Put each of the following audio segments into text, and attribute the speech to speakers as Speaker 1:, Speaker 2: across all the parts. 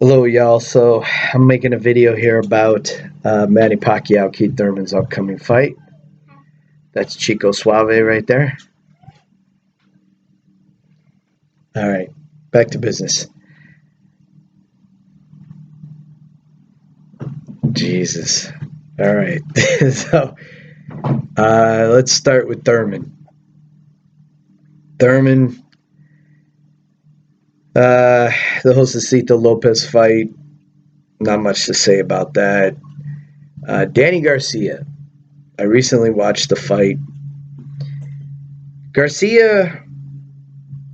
Speaker 1: Hello, y'all. So I'm making a video here about Manny Pacquiao, Keith Thurman's upcoming fight. That's Chico Suave right there. All right, back to business. Jesus. All right. So let's start with Thurman. Thurman, the Josecito Lopez fight. Not much to say about that. Danny Garcia. I recently watched the fight. Garcia,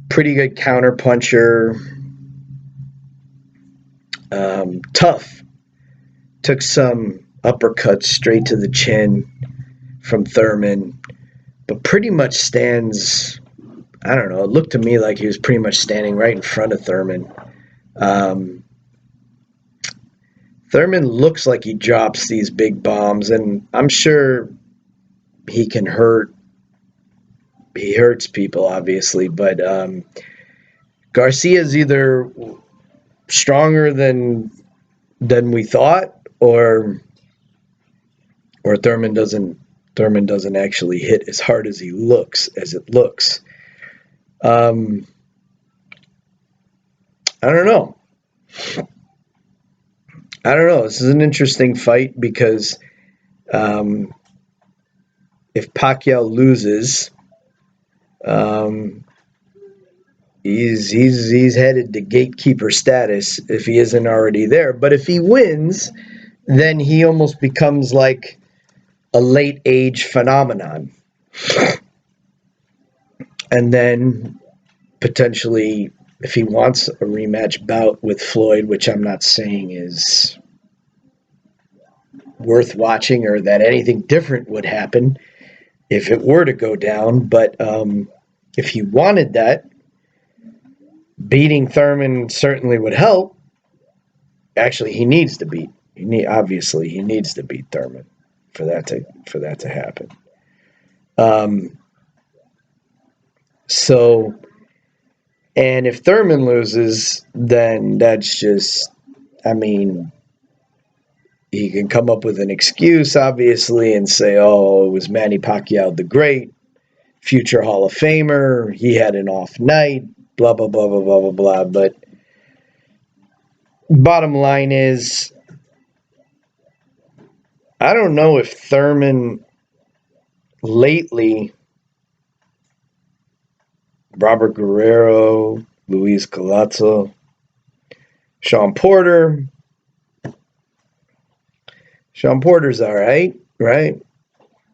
Speaker 1: pretty good counterpuncher. Tough. Took some uppercuts straight to the chin from Thurman, but pretty much stands. I don't know. It looked to me like he was pretty much standing right in front of Thurman. Thurman looks like he drops these big bombs, and I'm sure he can hurt. He hurts people, obviously, but Garcia's either stronger than we thought, or Thurman doesn't actually hit as hard as it looks. I don't know. This is an interesting fight because if Pacquiao loses, he's headed to gatekeeper status if he isn't already there. But if he wins, then he almost becomes like a late age phenomenon. And then potentially, if he wants a rematch bout with Floyd, which I'm not saying is worth watching or that anything different would happen if it were to go down, but if he wanted that, beating Thurman certainly would help. Actually, he needs to beat. He needs to beat Thurman for that to happen. So, and if Thurman loses, then that's just, I mean, he can come up with an excuse, obviously, and say, oh, it was Manny Pacquiao the Great, future Hall of Famer, he had an off night, blah, blah, blah, blah, blah, blah, blah. But bottom line is, I don't know if Thurman lately, Robert Guerrero, Luis Cotto, Sean Porter's all right?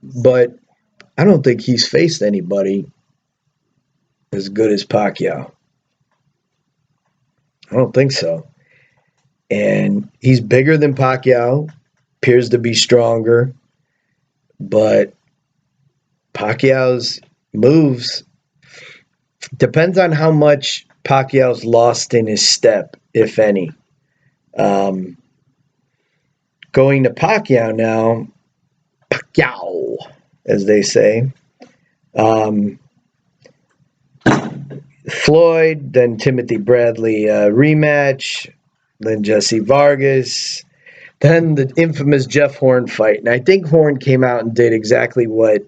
Speaker 1: But I don't think he's faced anybody as good as Pacquiao. I don't think so. And he's bigger than Pacquiao, appears to be stronger, but Pacquiao's moves depends on how much Pacquiao's lost in his step, if any. Going to Pacquiao now, Pacquiao, as they say. Floyd, then Timothy Bradley rematch, then Jesse Vargas, then the infamous Jeff Horn fight. And I think Horn came out and did exactly what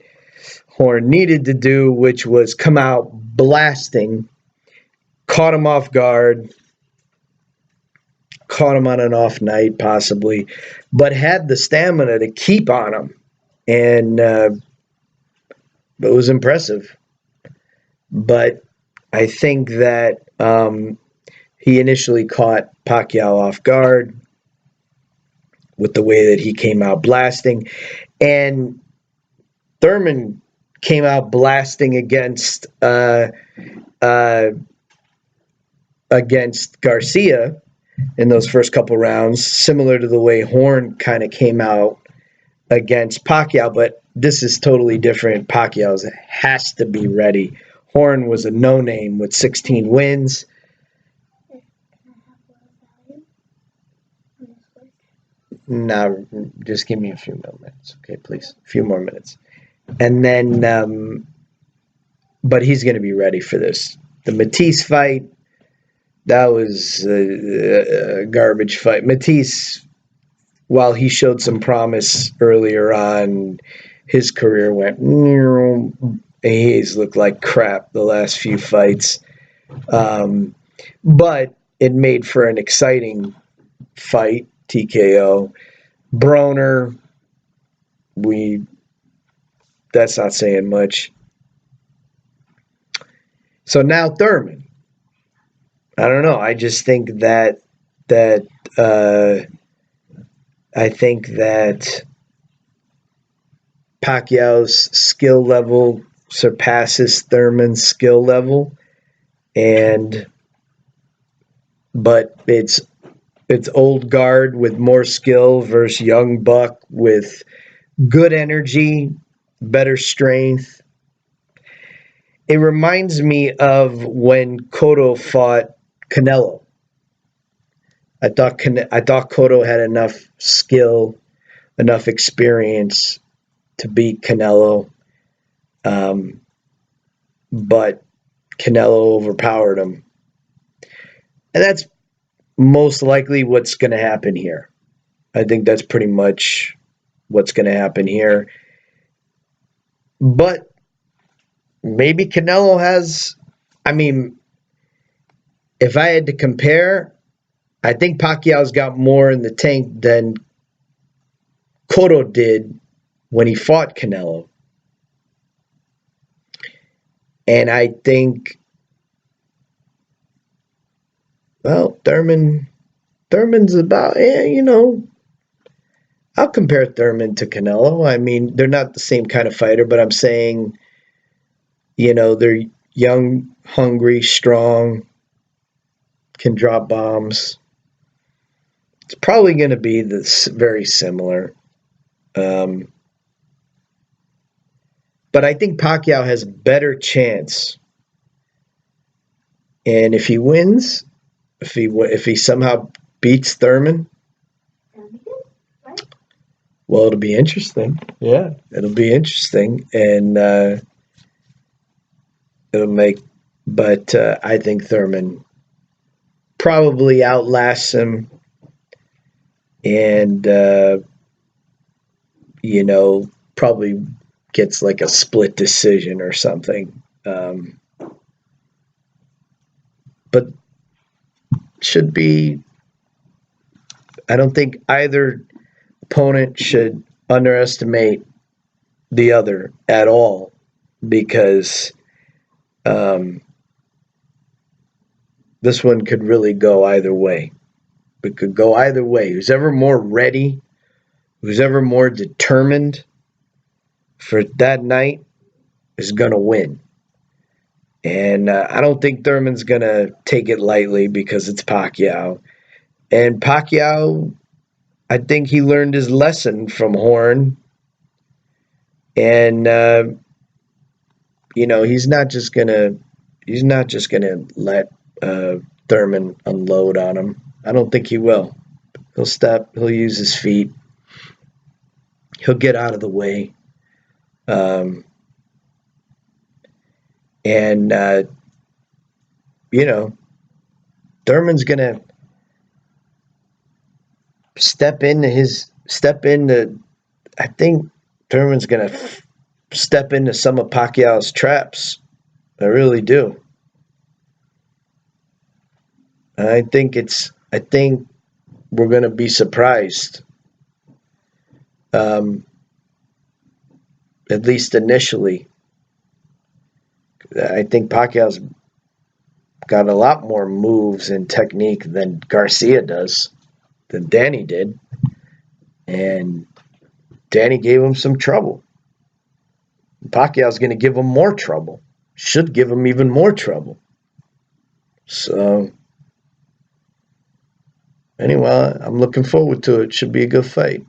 Speaker 1: Horn needed to do, which was come out blasting, caught him off guard, caught him on an off night possibly, but had the stamina to keep on him. And it was impressive. But I think that he initially caught Pacquiao off guard with the way that he came out blasting. And Thurman came out blasting against Garcia in those first couple rounds, similar to the way Horn kind of came out against Pacquiao, but this is totally different. Pacquiao has to be ready. Horn was a no-name with 16 wins. No, just give me a few more minutes, okay, please. A few more minutes. And then, but he's going to be ready for this. The Matisse fight, That was a garbage fight. Matisse, while he showed some promise earlier on, his career went. He's looked like crap the last few fights. Um, but it made for an exciting fight, TKO. Broner, we that's not saying much. So now Thurman. I don't know. I just think that uh, I think that Pacquiao's skill level surpasses Thurman's skill level, and but it's old guard with more skill versus young buck with good energy, better strength. It reminds me of when Cotto fought Canelo. I thought Cotto had enough skill, enough experience to beat Canelo, um, but Canelo overpowered him, and that's most likely what's going to happen here. I think that's pretty much what's going to happen here. But maybe Canelo has. I mean, if I had to compare, I think Pacquiao's got more in the tank than Cotto did when he fought Canelo. And I think, well, Thurman's about, I'll compare Thurman to Canelo. I mean, they're not the same kind of fighter, but I'm saying, they're young, hungry, strong, can drop bombs. It's probably going to be this very similar. Um, but I think Pacquiao has a better chance. And if he wins, if he somehow beats Thurman, well, it'll be interesting. Yeah, it'll be interesting, and it'll make. But I think Thurman probably outlasts him, and probably gets like a split decision or something. But should be. I don't think either opponent should underestimate the other at all, because this one could really go either way. It could go either way. Who's ever more ready, who's ever more determined for that night is going to win. And I don't think Thurman's going to take it lightly because it's Pacquiao. And Pacquiao, I think he learned his lesson from Horn. And he's not just gonna let Thurman unload on him. I don't think he will. He'll use his feet. He'll get out of the way. And Thurman's gonna step into. I think Thurman's gonna step into some of Pacquiao's traps. I really do. I think we're going to be surprised. At least initially. I think Pacquiao's got a lot more moves and technique than Garcia does, than Danny did. And Danny gave him some trouble. Pacquiao's going to give him more trouble. Should give him even more trouble. So, anyway, I'm looking forward to it. Should be a good fight.